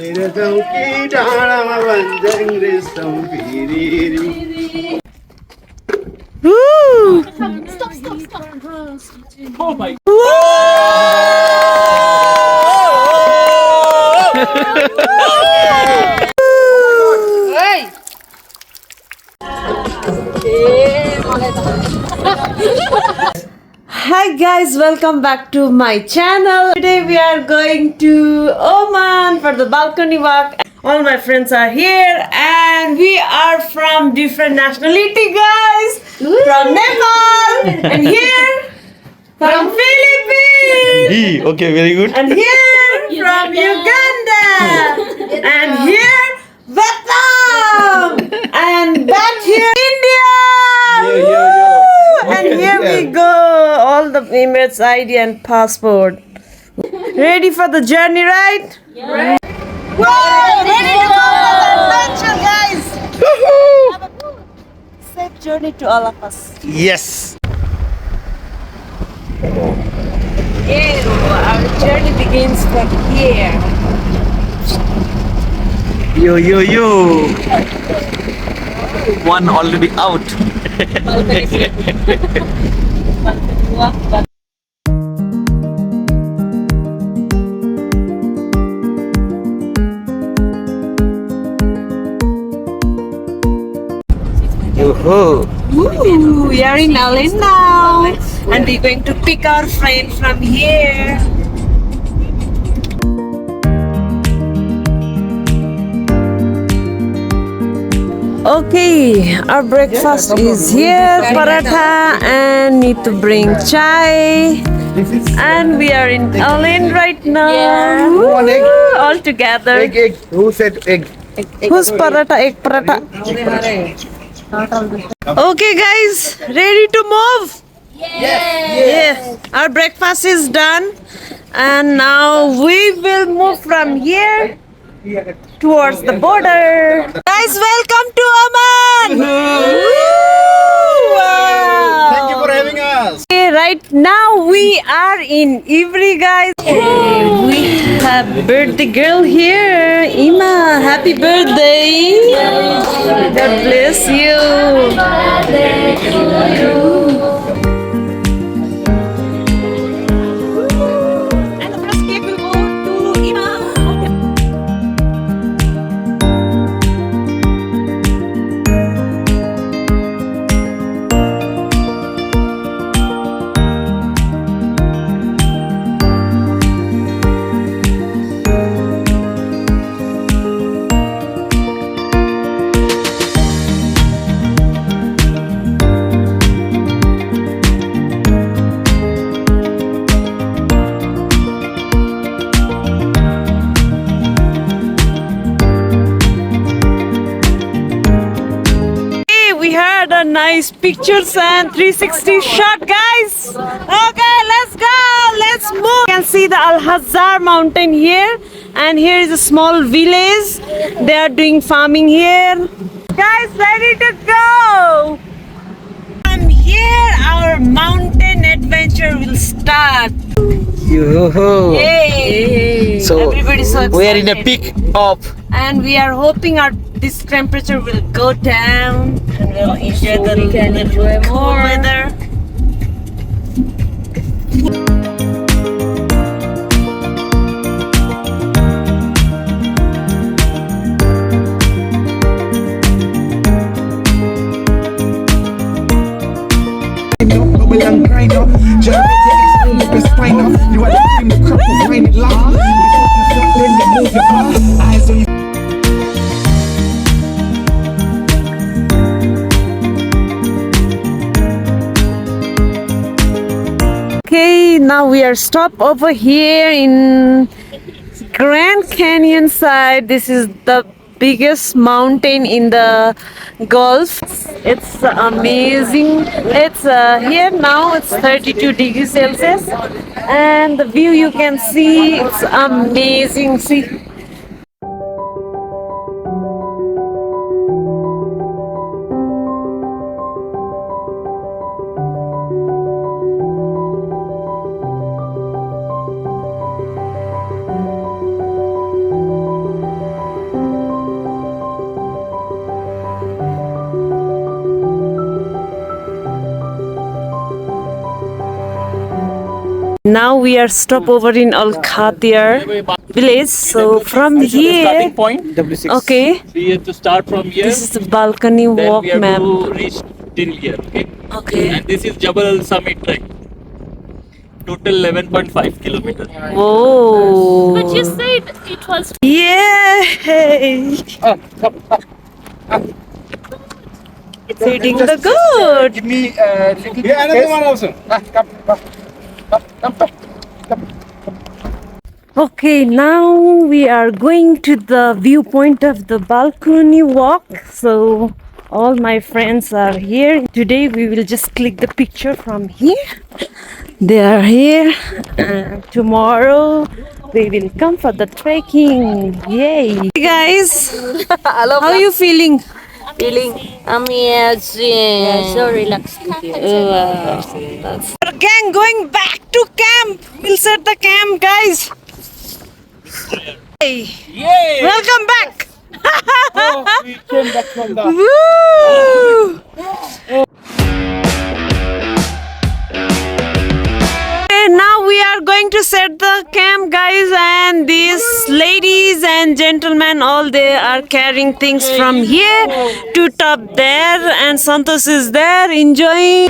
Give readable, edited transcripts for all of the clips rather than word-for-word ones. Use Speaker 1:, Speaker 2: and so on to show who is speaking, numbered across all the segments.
Speaker 1: Woo!
Speaker 2: Stop, stop, stop.
Speaker 3: Oh my.
Speaker 2: Hey!
Speaker 1: Hi guys, welcome back to my channel. Today we are going to Oman for the balcony walk. All my friends are here and we are from different nationality guys. From Nepal and here from Philippines.
Speaker 3: Okay, very good.
Speaker 1: And here from Uganda. And here Vietnam. And back here India. And here we go, all the Emirates ID and passport. Ready for the journey, right?
Speaker 2: Yeah.
Speaker 1: Whoa, ready to go on the adventure, guys! Have a safe journey to all of us.
Speaker 3: Yes.
Speaker 1: Our journey begins from here.
Speaker 3: Yo. One already out. Yo-ho.
Speaker 1: Ooh, we are in Alin now, and we're going to pick our friend from here. Okay, our breakfast is here, paratha, and need to bring chai. And we are in Alin right now.
Speaker 3: One egg.
Speaker 1: All together.
Speaker 3: Egg. Who said egg?
Speaker 1: Who's paratha? Egg paratha. Okay, guys, ready to move? Yes. Our breakfast is done, and now we will move from here towards the border. Guys, welcome to Oman! Wow.
Speaker 3: Thank you for having us.
Speaker 1: Okay, right now we are in Ivry, guys. We have birthday girl here. Ima, happy birthday! God bless you. And the first cake will go to Ima. We had a nice pictures and 360 shot, guys. Okay, let's go. Let's move. You can see the Al Hazar mountain here, and here is a small village. They are doing farming here. Guys, ready to go. From here, our mountain adventure will start.
Speaker 3: Yo-ho.
Speaker 1: Yay!
Speaker 3: So,
Speaker 1: everybody's so excited.
Speaker 3: we are in a peak of.
Speaker 1: And we are hoping this temperature will go down and we'll enjoy the cool weather. Okay, now we are stopped over here in Grand Canyon side. This is the biggest mountain in the Gulf. It's amazing. It's here now it's 32 degrees Celsius, and the view you can see, it's amazing. See. Now we are stop over in Al Khatir village. So from here,
Speaker 4: Starting point.
Speaker 1: okay,
Speaker 4: We have to start from here.
Speaker 1: this is the balcony
Speaker 4: Then
Speaker 1: walk
Speaker 4: we have
Speaker 1: map.
Speaker 4: to reach till here. Okay.
Speaker 1: Okay.
Speaker 4: And this is Jabal Summit trek. Total 11.5 kilometers.
Speaker 1: Whoa.
Speaker 2: But you said it was.
Speaker 1: Yay! It's eating the goat.
Speaker 3: Give me little yeah, another one also. Come.
Speaker 1: Okay, now we are going to the viewpoint of the balcony walk. So all my friends are here. Today we will just click the picture from here. They are here. Tomorrow they will come for the trekking. Yay! Hey guys, how are you feeling?
Speaker 5: Feeling amazing. Yeah, so relaxed.
Speaker 1: Gang going back to camp. We'll set the camp, guys. Hey,
Speaker 4: Yay!
Speaker 1: welcome back.
Speaker 3: We came back from the
Speaker 1: Woo! Okay, now we are going to set the camp, guys, and these ladies and gentlemen, all they are carrying things from here to top there, and Santos is there enjoying.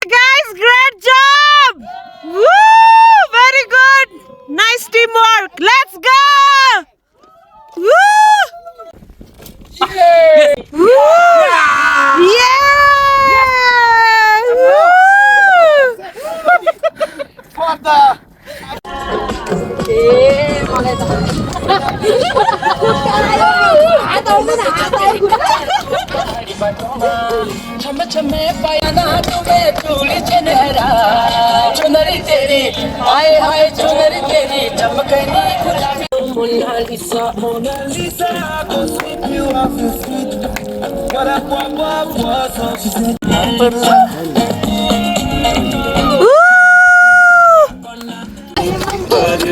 Speaker 1: Guys, great job! Woo! Very good! Nice teamwork! Let's go! Woo! Woo! Yeah! Woo!
Speaker 3: for the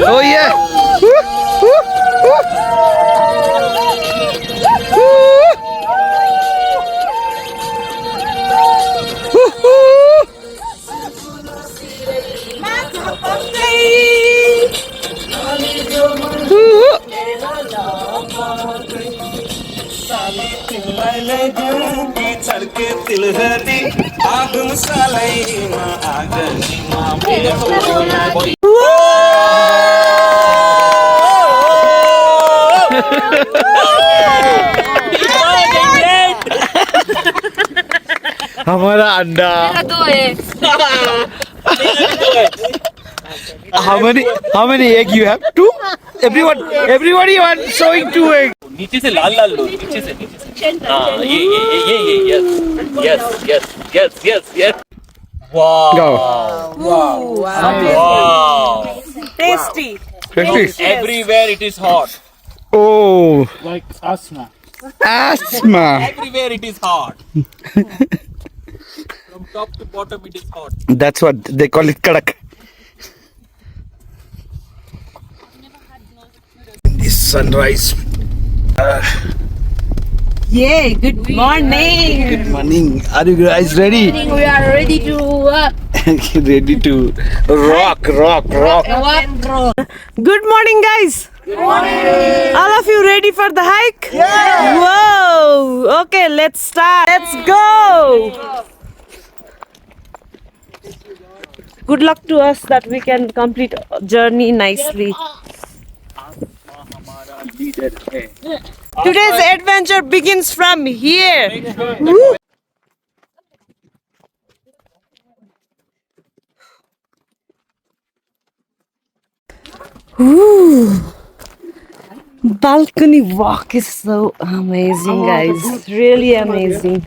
Speaker 3: oh yeah. हमारा अंडा how many egg you have? Two? Everybody want showing two egg.
Speaker 4: नीचे से लाल लाल लो नीचे से हाँ ये yes wow
Speaker 3: Go.
Speaker 4: wow
Speaker 1: Tasty.
Speaker 3: Tasty.
Speaker 4: everywhere it is hot
Speaker 3: Oh,
Speaker 4: like asthma
Speaker 3: asthma.
Speaker 4: everywhere it is hot from top to bottom it is hot
Speaker 3: That's what they call it kadak. This sunrise.
Speaker 1: Yay, good morning.
Speaker 3: Good morning. Are you guys ready?
Speaker 5: We are ready to
Speaker 3: Ready to rock.
Speaker 1: Good morning, guys. Good morning. All of you ready for the hike? Yeah. Whoa. Okay, let's start. Let's go. Good luck to us that we can complete journey nicely. Today's adventure begins from here. Woo. Ooh. Balcony walk is so amazing, guys. Really amazing.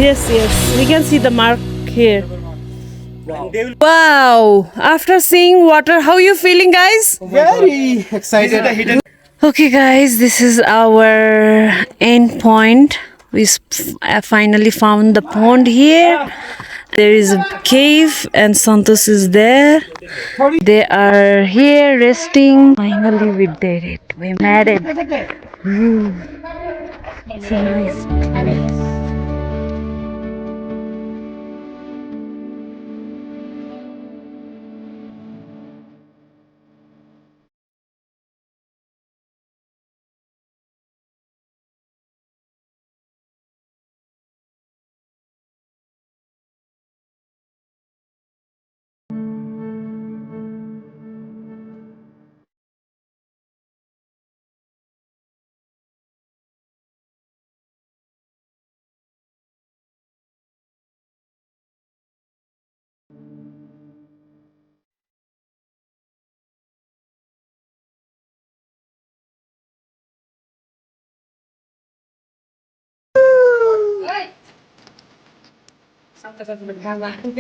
Speaker 1: Yes, we can see the mark here. Wow! After seeing water, how you feeling, guys?
Speaker 3: Very excited.
Speaker 1: Okay, guys, this is our end point. We finally found the pond here. There is a cave, and Santos is there. They are here resting. Finally, we did it. We made it. It's a nice place.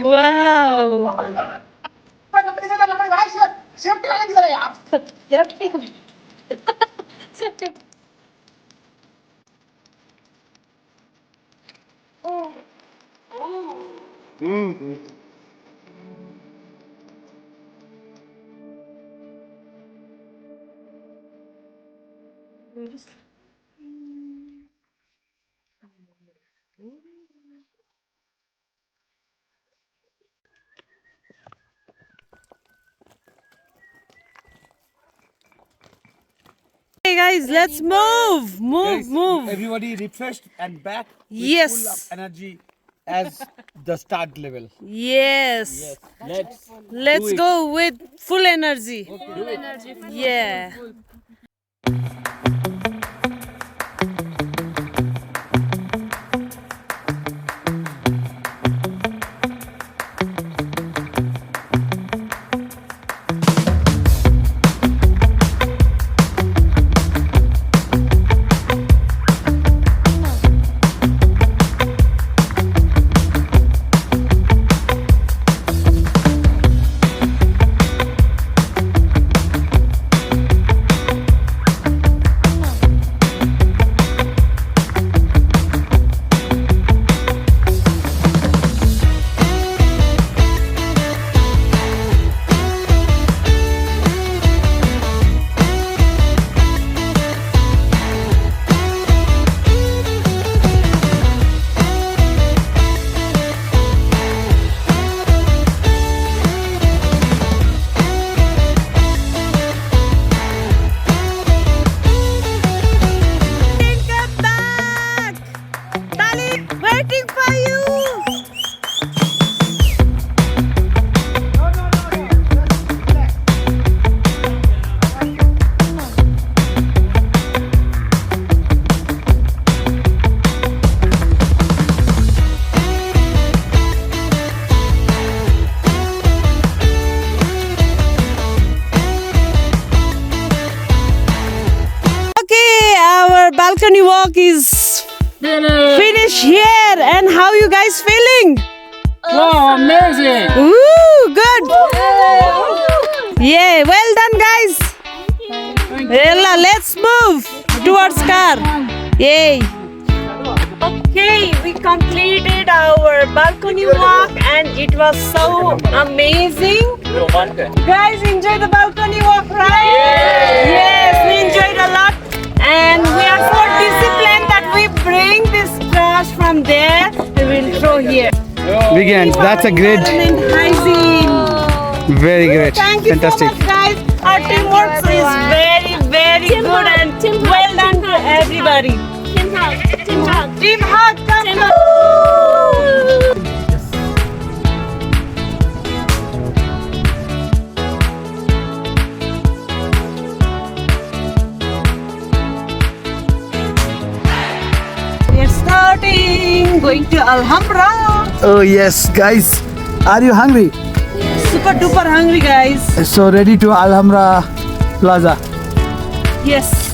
Speaker 1: Wow! Hey guys, let's move! Move!
Speaker 3: Everybody refreshed and back with
Speaker 1: Yes.
Speaker 3: full of energy as the start level.
Speaker 1: Yes. Let's go with full energy. Yeah. Waiting for you. Okay, our balcony walk is finished here. And how you guys feeling?
Speaker 2: Wow, amazing.
Speaker 1: Ooh, good. Yeah, well done, guys. Ella, let's move towards car. Yay. Okay, we completed our balcony walk and it was so amazing. Guys, enjoy the balcony walk, right? Yes, we enjoyed a lot. And we are so disciplined that we bring this trash from there and we'll throw here.
Speaker 3: Weekend. That's a great,
Speaker 1: Environment hygiene.
Speaker 3: very great,
Speaker 1: Thank you
Speaker 3: fantastic.
Speaker 1: so much, guys. Our teamwork is very, very good and well done to everybody.
Speaker 5: Team hug. Team hug.
Speaker 1: Team hug, come on. We are starting, going to Alhambra.
Speaker 3: Oh yes, guys. Are you hungry?
Speaker 1: Super duper hungry, guys.
Speaker 3: So ready to Alhambra Plaza?
Speaker 1: Yes,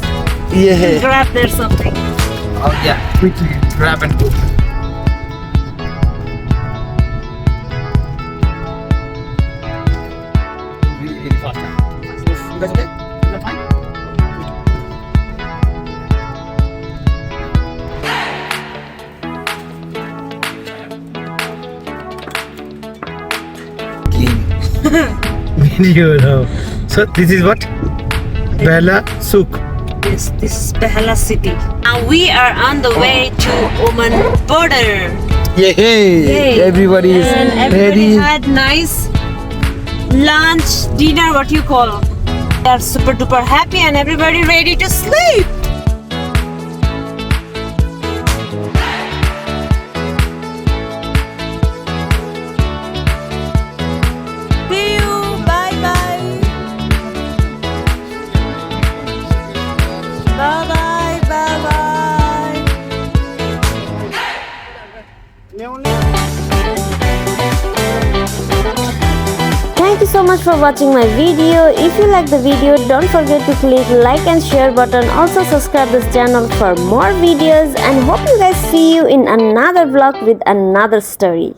Speaker 3: Yeah.
Speaker 1: grab there something.
Speaker 3: Oh yeah. Quickly grab and go. guys okay? You're fine? Video now. So this is what? Bella Souk.
Speaker 1: Yes, this is Behala city. Now we are on the way to Oman border.
Speaker 3: Yay! Everybody is
Speaker 1: And everybody
Speaker 3: ready.
Speaker 1: had nice lunch, dinner, what you call. They are super duper happy and everybody ready to sleep. See you. Bye bye. Bye bye. Bye bye.
Speaker 6: Thank you so much for watching my video. If you like the video, don't forget to click like and share button. Also subscribe this channel for more videos and hope you guys see you in another vlog with another story.